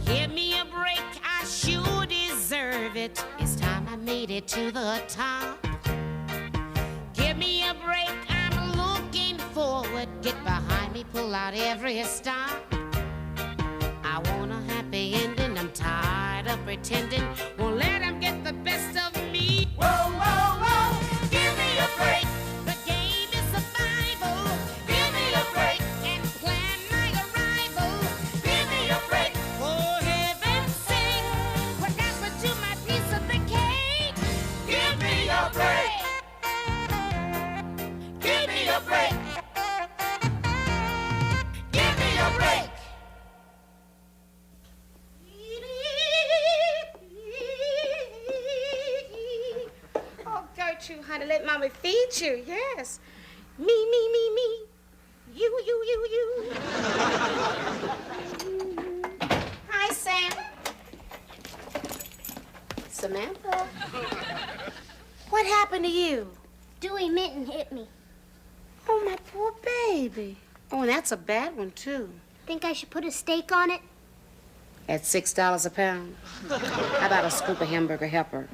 Give me a break, I sure deserve it. It's time I made it to the top. Give me a break, I'm looking forward. Get behind me, pull out every stop. I want a happy ending, I'm tired of pretending. Won't let them get the best of me. Whoa, whoa, whoa, give me a break. The game is survival. Give me a break and plan my arrival. Give me a break, for heaven's sake. What happened to my piece of the cake? Give me a break. Give me a break. Give me a break. Oh, Gertrude, honey, let Mommy feed you. Yes. Me, me, me, me. You, you, you, you. Hi, Sam. Samantha. What happened to you? Dewey Minton hit me. Oh, my poor baby. Oh, and that's a bad one, too. Think I should put a steak on it? At $6 a pound? How about a scoop of hamburger helper?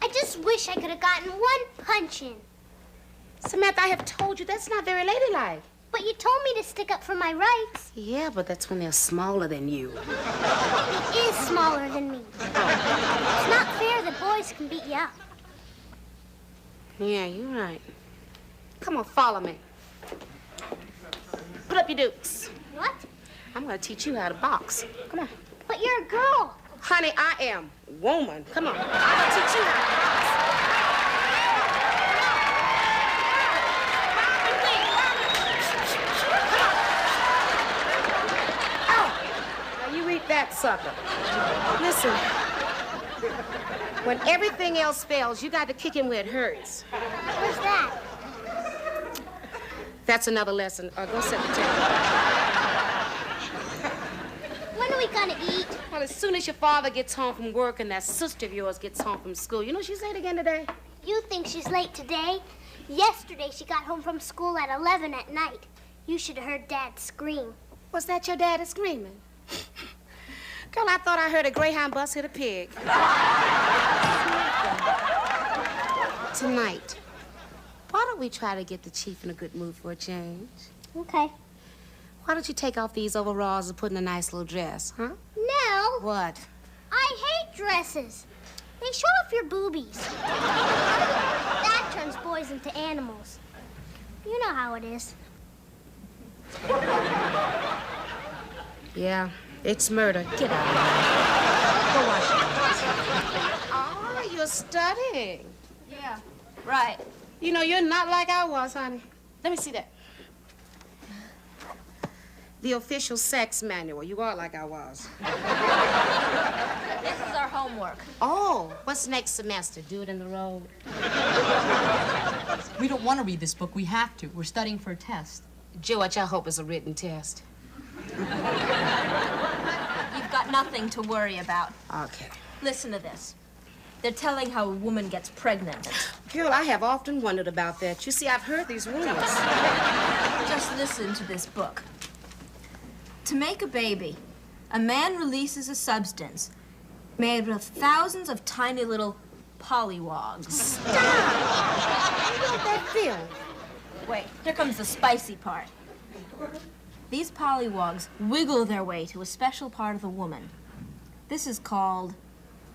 I just wish I could have gotten one punch in. Samantha, I have told you that's not very ladylike. But you told me to stick up for my rights. Yeah, but that's when they're smaller than you. He is smaller than me. It's not fair that boys can beat you up. Yeah, you're right. Come on, follow me. Put up your dukes. What? I'm gonna teach you how to box. Come on. But you're a girl. Honey, I am woman. Come on. I'm gonna teach you how to box. Now you eat that sucker. Listen. When everything else fails, you got to kick him where it hurts. What's that? That's another lesson. Go set the table. When are we gonna eat? Well, as soon as your father gets home from work and that sister of yours gets home from school. You know she's late again today? You think she's late today? Yesterday she got home from school at 11 at night. You should have heard Dad scream. Was that your daddy screaming? Girl, I thought I heard a Greyhound bus hit a pig. Tonight, why don't we try to get the chief in a good mood for a change? Okay. Why don't you take off these overalls and put in a nice little dress, huh? Nell. What? I hate dresses. They show off your boobies. That turns boys into animals. You know how it is. Yeah, it's murder. Get out of here. Go wash your hands. Oh, you're studying. Yeah, right. You know, you're not like I was, honey. Let me see that. The official sex manual. You are like I was. This is our homework. Oh, what's next semester? Do it in the road. We don't want to read this book. We have to. We're studying for a test. George, I hope it's a written test. You've got nothing to worry about. Okay. Listen to this. They're telling how a woman gets pregnant. Girl, I have often wondered about that. You see, I've heard these rumors. Just listen to this book. To make a baby, a man releases a substance made of thousands of tiny little pollywogs. Stop! You want that film? Wait, here comes the spicy part. These pollywogs wiggle their way to a special part of the woman. This is called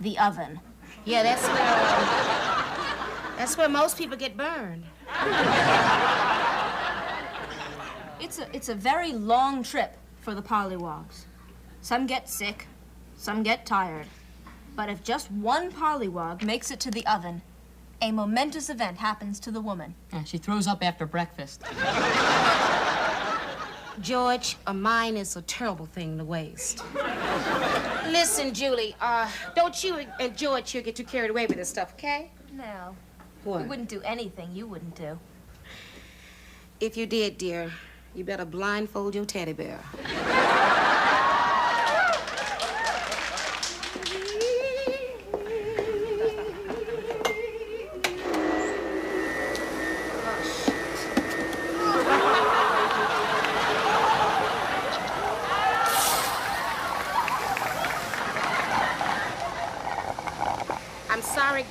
the oven. Yeah, that's where most people get burned. It's a very long trip for the pollywogs. Some get sick, some get tired. But if just one pollywog makes it to the oven, a momentous event happens to the woman. Yeah, she throws up after breakfast. George, a mind is a terrible thing to waste. Listen, Julie, don't you and George here get too carried away with this stuff, okay? No. What? We wouldn't do anything you wouldn't do. If you did, dear, you better blindfold your teddy bear.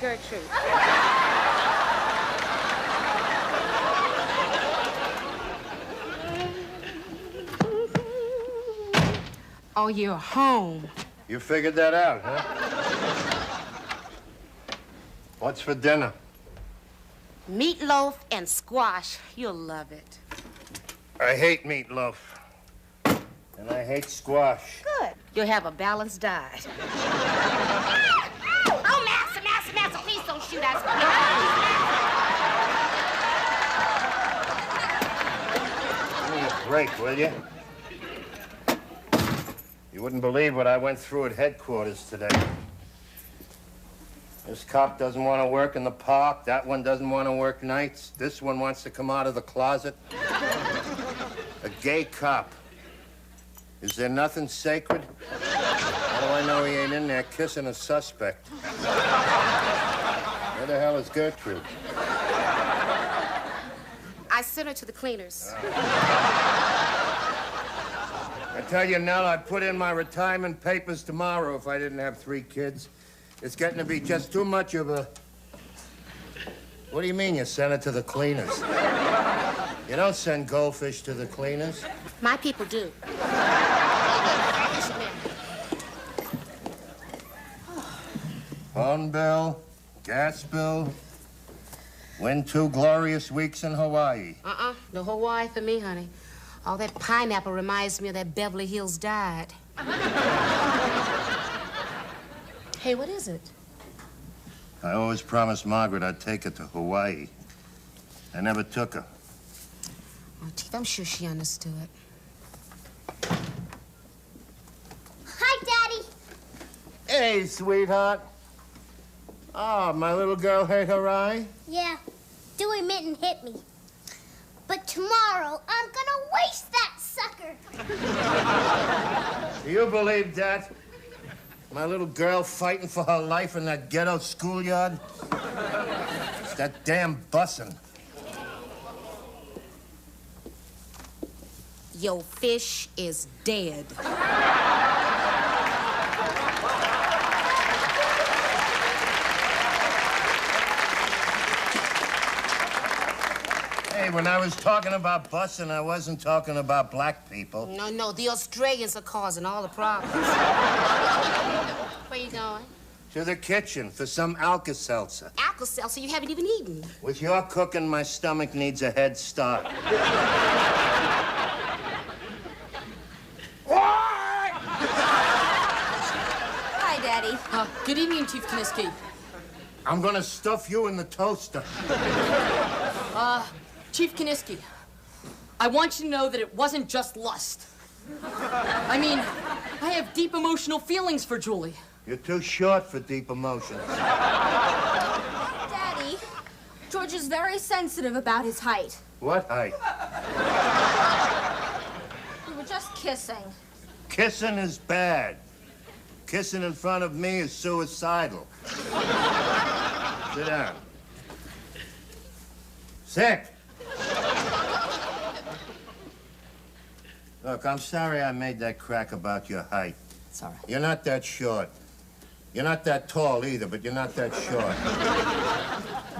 married Gertrude. Oh, you're home. You figured that out, huh? What's for dinner? Meatloaf and squash. You'll love it. I hate meatloaf. And I hate squash. Good. You'll have a balanced diet. Oh, Master, please don't shoot us. Give me a break, will you? You wouldn't believe what I went through at headquarters today. This cop doesn't want to work in the park. That one doesn't want to work nights. This one wants to come out of the closet. A gay cop. Is there nothing sacred? How do I know he ain't in there kissing a suspect? Where the hell is Gertrude? I sent her to the cleaners. I tell you, Nell, I'd put in my retirement papers tomorrow if I didn't have 3 kids. It's getting to be just too much of a... What do you mean you sent it to the cleaners? You don't send goldfish to the cleaners. My people do. Phone bill, gas bill. Win 2 glorious weeks in Hawaii. No Hawaii for me, honey. All that pineapple reminds me of that Beverly Hills diet. Hey, what is it? I always promised Margaret I'd take her to Hawaii. I never took her. Oh, Teeth, I'm sure she understood. Hi, Daddy. Hey, sweetheart. Oh, my little girl hurt her eye? Yeah, Dewey Mitten hit me. But tomorrow, I'm gonna waste that sucker. Do you believe that? My little girl fighting for her life in that ghetto schoolyard? It's that damn bussin'. Your fish is dead. Hey, when I was talking about bussin', I wasn't talking about black people. No, the Australians are causing all the problems. Where you going? To the kitchen for some Alka-Seltzer. Alka-Seltzer you haven't even eaten. With your cooking, my stomach needs a head start. Hi, Daddy. Good evening, Chief Kiniski. I'm gonna stuff you in the toaster. Chief Kiniski, I want you to know that it wasn't just lust. I mean, I have deep emotional feelings for Julie. You're too short for deep emotions. Daddy, George is very sensitive about his height. What height? We were just kissing. Kissing is bad. Kissing in front of me is suicidal. Sit down. Sit. Look, I'm sorry I made that crack about your height. It's all right. You're not that short. You're not that tall either, but you're not that short.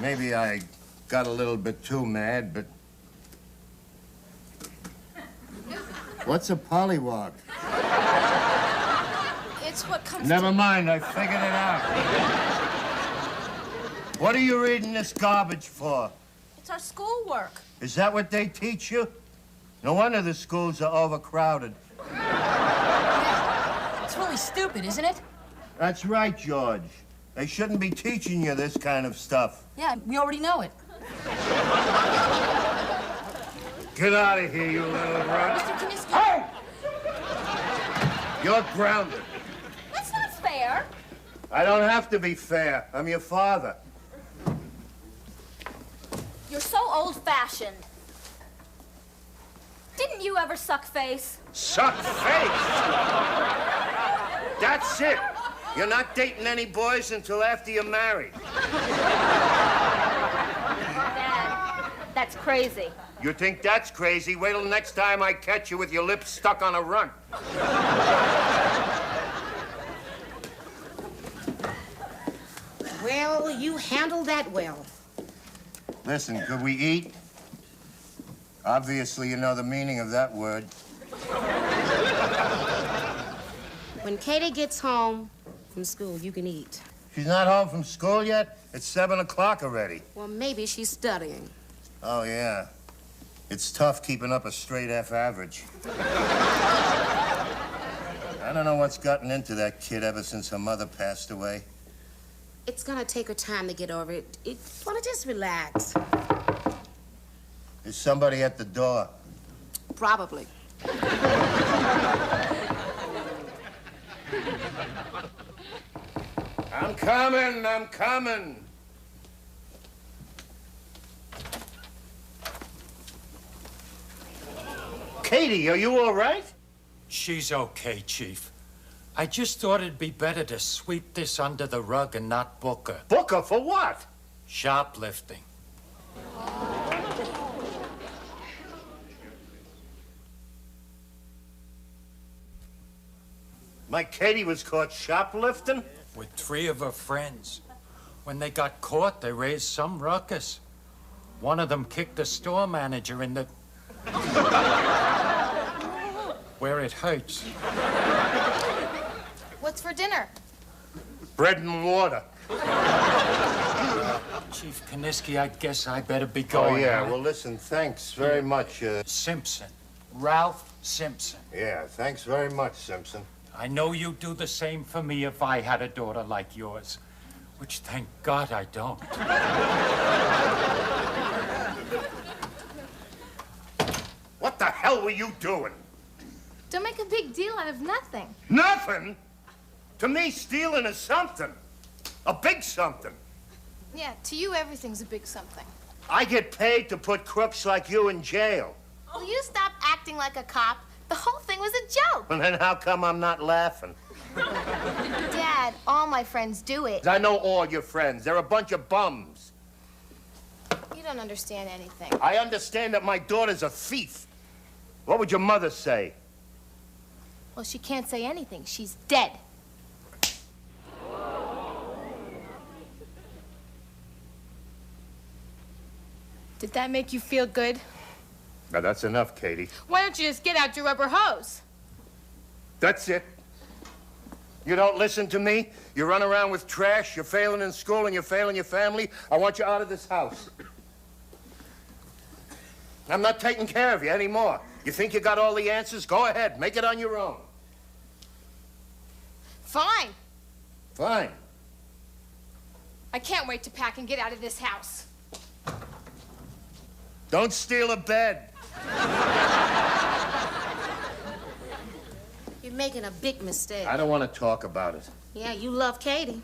Maybe I got a little bit too mad, but... What's a pollywog? It's what comes Never mind, I figured it out. What are you reading this garbage for? It's our schoolwork. Is that what they teach you? No wonder the schools are overcrowded. It's really stupid, isn't it? That's right, George. They shouldn't be teaching you this kind of stuff. Yeah, we already know it. Get out of here, you little rat. Mr. Kiniski. Hey! You're grounded. That's not fair. I don't have to be fair. I'm your father. You're so old-fashioned. Didn't you ever suck face? Suck face! That's it. You're not dating any boys until after you're married. Dad, that's crazy. You think that's crazy? Wait till next time I catch you with your lips stuck on a runt. Well, Nell, you handled that well. Listen, could we eat? Obviously, you know the meaning of that word. When Katie gets home from school, you can eat. She's not home from school yet? It's 7 o'clock already. Well, maybe she's studying. Oh, yeah. It's tough keeping up a straight F average. I don't know what's gotten into that kid ever since her mother passed away. It's gonna take her time to get over it. Wanna just relax. There's somebody at the door. Probably. I'm coming. Katie, are you all right? She's okay, Chief. I just thought it'd be better to sweep this under the rug and not book her. Book her for what? Shoplifting. My Katie was caught shoplifting? With 3 of her friends. When they got caught, they raised some ruckus. One of them kicked the store manager in the... where it hurts. What's for dinner? Bread and water. Chief Kaniski, I guess I better be going. Oh, yeah. Huh? Well, listen, thanks very much. Simpson. Ralph Simpson. Yeah, thanks very much, Simpson. I know you'd do the same for me if I had a daughter like yours. Which, thank God, I don't. What the hell were you doing? Don't make a big deal out of nothing. Nothing? To me, stealing is something. A big something. Yeah, to you, everything's a big something. I get paid to put crooks like you in jail. Will you stop acting like a cop? The whole thing was a joke. And then how come I'm not laughing? Dad, all my friends do it. I know all your friends. They're a bunch of bums. You don't understand anything. I understand that my daughter's a thief. What would your mother say? Well, she can't say anything. She's dead. Did that make you feel good? Now, that's enough, Katie. Why don't you just get out your rubber hose? That's it. You don't listen to me. You run around with trash. You're failing in school and you're failing your family. I want you out of this house. I'm not taking care of you anymore. You think you got all the answers? Go ahead. Make it on your own. Fine. Fine. I can't wait to pack and get out of this house. Don't steal a bed. You're making a big mistake. I don't want to talk about it. Yeah, you love Katie.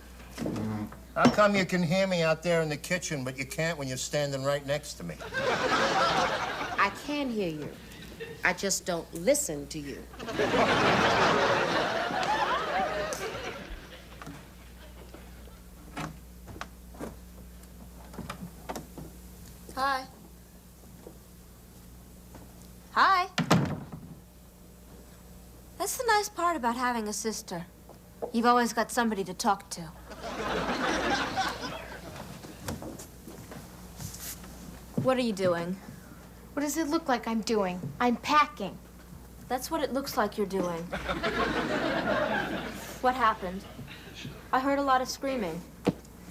How come you can hear me out there in the kitchen, but you can't when you're standing right next to me? I can hear you. I just don't listen to you. Hi. Hi. That's the nice part about having a sister. You've always got somebody to talk to. What are you doing? What does it look like I'm doing? I'm packing. That's what it looks like you're doing. What happened? I heard a lot of screaming.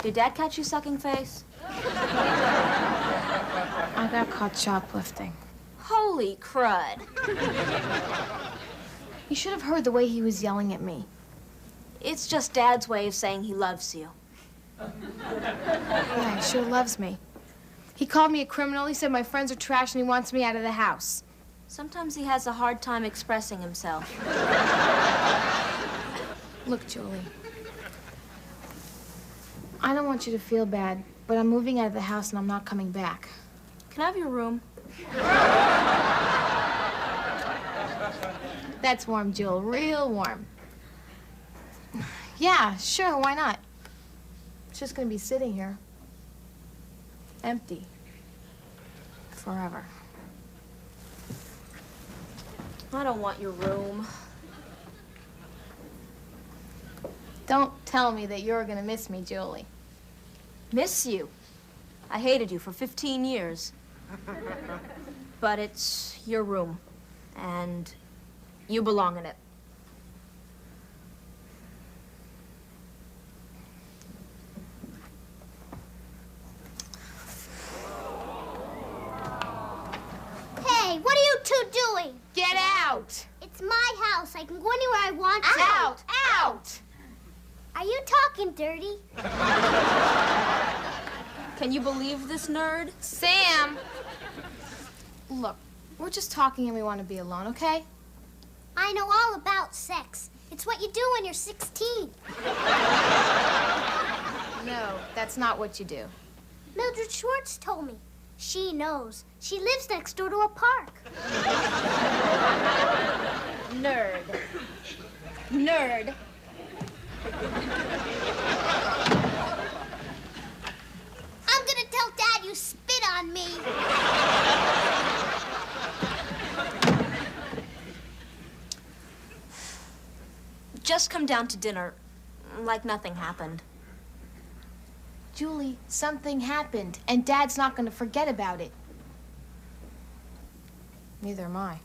Did Dad catch you sucking face? I got caught shoplifting. Holy crud. You should have heard the way he was yelling at me. It's just Dad's way of saying he loves you. Yeah, he sure loves me. He called me a criminal. He said my friends are trash and he wants me out of the house. Sometimes he has a hard time expressing himself. Look, Julie. I don't want you to feel bad, but I'm moving out of the house and I'm not coming back. Can I have your room? That's warm, Jewel. Real warm. Yeah, sure, why not? It's just gonna be sitting here. Empty. Forever. I don't want your room. Don't tell me that you're gonna miss me, Julie. Miss you. I hated you for 15 years. But it's your room, and you belong in it. Hey, what are you two doing? Get out! It's my house. I can go anywhere I want to. Out! Out! Are you talking dirty? Can you believe this nerd? Sam! Look, we're just talking and we want to be alone, okay? I know all about sex. It's what you do when you're 16. No, that's not what you do. Mildred Schwartz told me. She knows. She lives next door to a park. Nerd. Nerd. I'm gonna tell Dad you spit on me. Just come down to dinner like nothing happened. Julie, something happened, and Dad's not going to forget about it. Neither am I.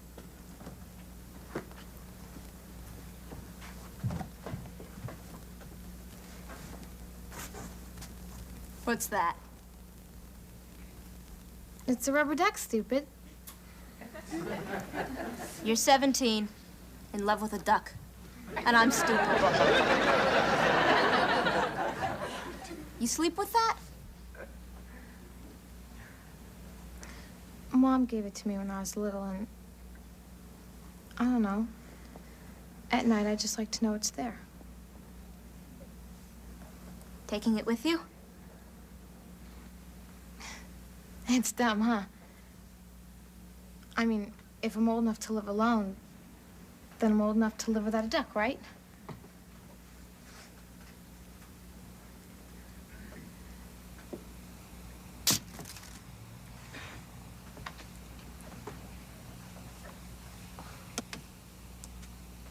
What's that? It's a rubber duck, stupid. You're 17, in love with a duck, and I'm stupid. You sleep with that? Mom gave it to me when I was little, and I don't know. At night, I just like to know it's there. Taking it with you? It's dumb, huh? I mean, if I'm old enough to live alone, then I'm old enough to live without a duck, right?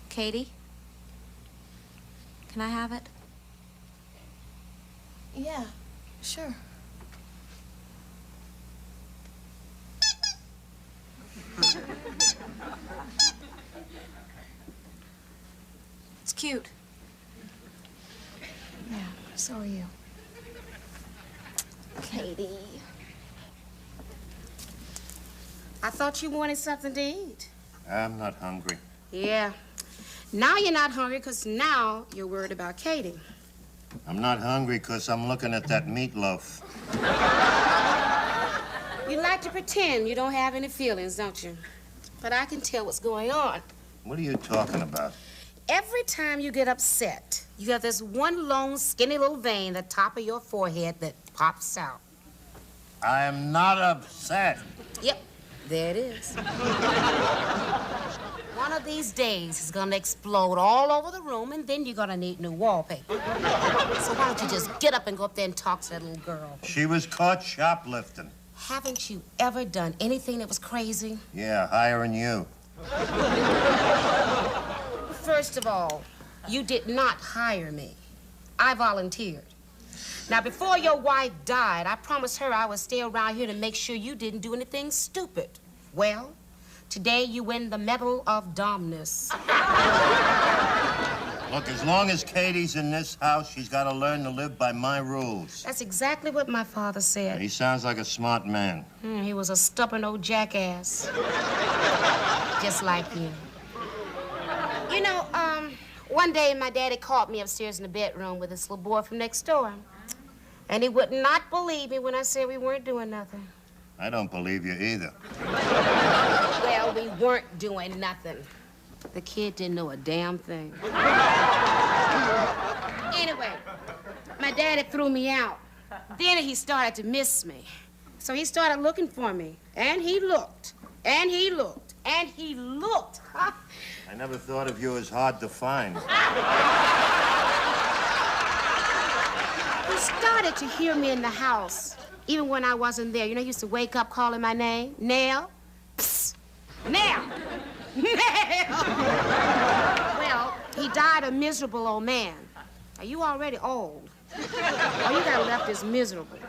Katie? Can I have it? Yeah, sure. It's cute. Yeah, so are you. Katie. I thought you wanted something to eat. I'm not hungry. Yeah. Now you're not hungry because now you're worried about Katie. I'm not hungry because I'm looking at that meatloaf. You like to pretend you don't have any feelings, don't you? But I can tell what's going on. What are you talking about? Every time you get upset, you have this one long, skinny little vein at the top of your forehead that pops out. I am not upset. Yep, there it is. One of these days, it's gonna explode all over the room, and then you're gonna need new wallpaper. So why don't you just get up and go up there and talk to that little girl? She was caught shoplifting. Haven't you ever done anything that was crazy? Yeah, hiring you. First of all, you did not hire me. I volunteered. Now, before your wife died, I promised her I would stay around here to make sure you didn't do anything stupid. Well, today you win the Medal of Dumbness. Look, as long as Katie's in this house, she's got to learn to live by my rules. That's exactly what my father said. He sounds like a smart man. He was a stubborn old jackass. Just like you. You know, one day my daddy caught me upstairs in the bedroom with this little boy from next door. And he would not believe me when I said we weren't doing nothing. I don't believe you either. Well, we weren't doing nothing. The kid didn't know a damn thing. Anyway, my daddy threw me out. Then he started to miss me. So he started looking for me. And he looked. And he looked. And he looked. I never thought of you as hard to find. He started to hear me in the house, even when I wasn't there. You know, he used to wake up calling my name. Nell. Psst. Nell. Nell. Well, he died a miserable old man. Now, you already old. All you got left is miserable.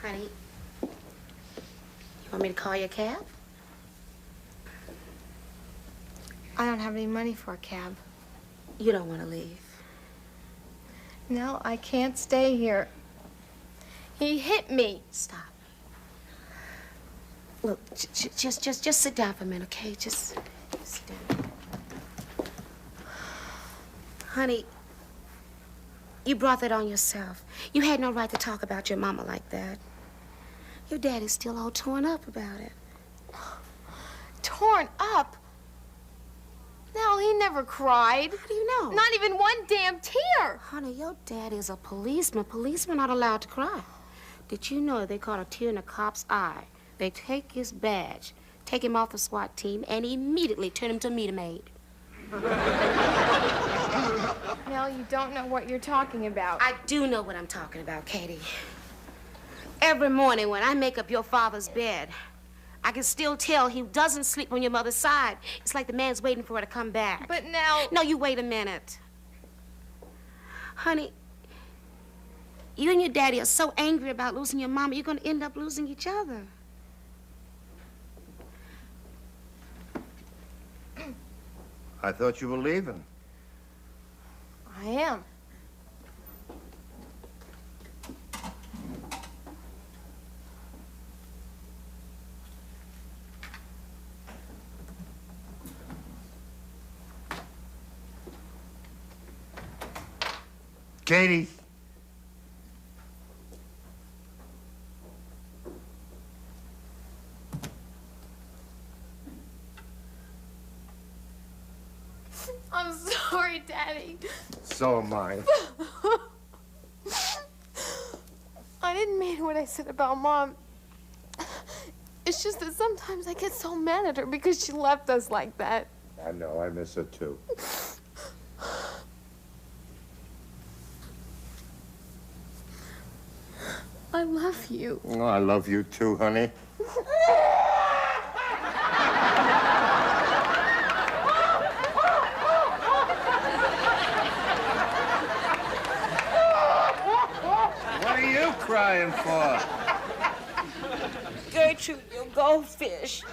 Honey, you want me to call you a cab? I don't have any money for a cab. You don't want to leave. No, I can't stay here. He hit me. Stop. Look, just sit down for a minute, okay? Just sit down. Honey, you brought that on yourself. You had no right to talk about your mama like that. Your daddy's still all torn up about it. Torn up? No, he never cried. How do you know? Not even one damn tear. Honey, your dad is a policeman. Policemen aren't allowed to cry. Did you know they caught a tear in a cop's eye? They take his badge, take him off the SWAT team, and immediately turn him to a meter maid. Nell, you don't know what you're talking about. I do know what I'm talking about, Katie. Every morning when I make up your father's bed, I can still tell he doesn't sleep on your mother's side. It's like the man's waiting for her to come back. But Nell... No, you wait a minute. Honey, you and your daddy are so angry about losing your mama, you're going to end up losing each other. I thought you were leaving. I am. Katie. I'm sorry, Daddy. So am I. I didn't mean what I said about Mom. It's just that sometimes I get so mad at her because she left us like that. I know, I miss her too. I love you. Oh, I love you too, honey. What are you crying for? Gertrude, your goldfish.